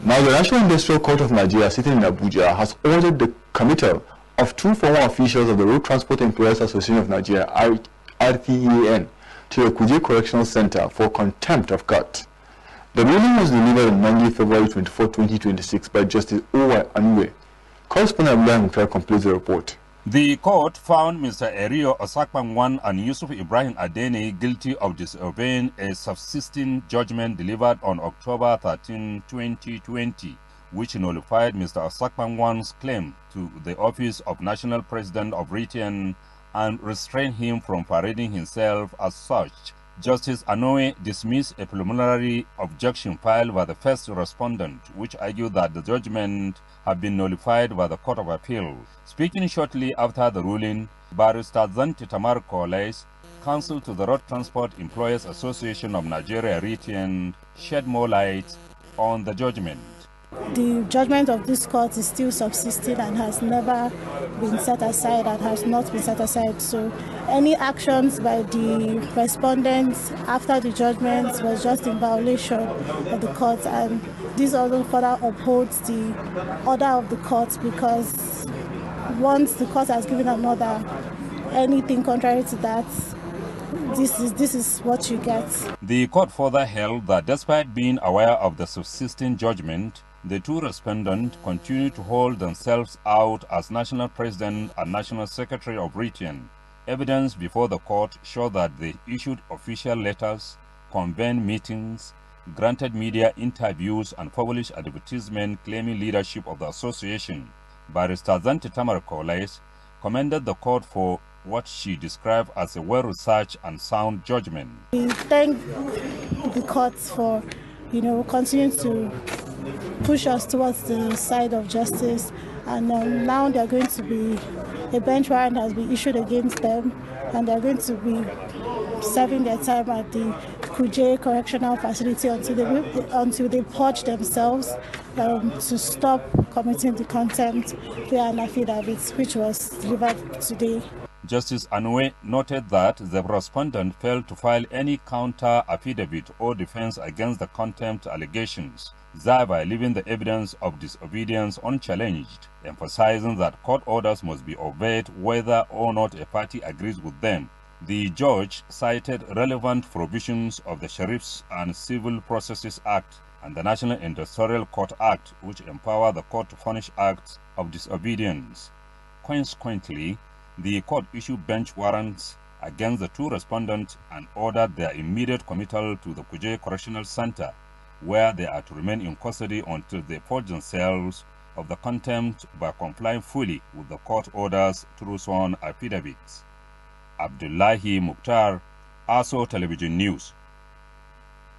Now, the National Industrial Court of Nigeria, sitting in Abuja, has ordered the committal of two former officials of the Road Transport Employers Association of Nigeria, RTEN, to the Kuje Correctional Center for contempt of court. The ruling was delivered on Monday, February 24, 2026 by Justice O.Y. Anwe. Correspondent Abdullah Mukhtar completes the report. The court found Mr. Erio Osakpangwan and Yusuf Ibrahim Adene guilty of disobeying a subsisting judgment delivered on October 13, 2020, which nullified Mr. Osakpangwan's claim to the office of National President of RTN and restrained him from parading himself as such. Justice Anoe dismissed a preliminary objection filed by the first respondent, which argued that the judgment had been nullified by the Court of Appeal. Speaking shortly after the ruling, Barrister Zanti Tamar Koles, counsel to the Road Transport Employers Association of Nigeria RTN, shed more light on the judgment. The judgment of this court is still subsisting and has never been set aside and has not been set aside. So any actions by the respondents after the judgment was just in violation of the court, and this also further upholds the order of the court, because once the court has given an order, anything contrary to that, this is what you get. The court further held that despite being aware of the subsisting judgment, the two respondents continue to hold themselves out as National President and National Secretary of RTN. Evidence before the court showed that they issued official letters, convened meetings, granted media interviews, and published advertisements claiming leadership of the association. Barrister Zanti Tamar Koles commended the court for what she described as a well-researched and sound judgment. We thank the courts for, continuing to push us towards the side of justice, and now they're going to be, a bench warrant has been issued against them, and they're going to be serving their time at the Kuje Correctional Facility until they purge themselves to stop committing the contempt via an affidavit, which was delivered today. Justice Anoe noted that the respondent failed to file any counter affidavit or defense against the contempt allegations, thereby leaving the evidence of disobedience unchallenged, emphasizing that court orders must be obeyed whether or not a party agrees with them. The judge cited relevant provisions of the Sheriffs and Civil Processes Act and the National Industrial Court Act, which empower the court to punish acts of disobedience. Consequently, the court issued bench warrants against the two respondents and ordered their immediate committal to the Kuje Correctional Center, where they are to remain in custody until they purge themselves of the contempt by complying fully with the court orders through sworn affidavits. Abdullahi Mukhtar, ASO Television News.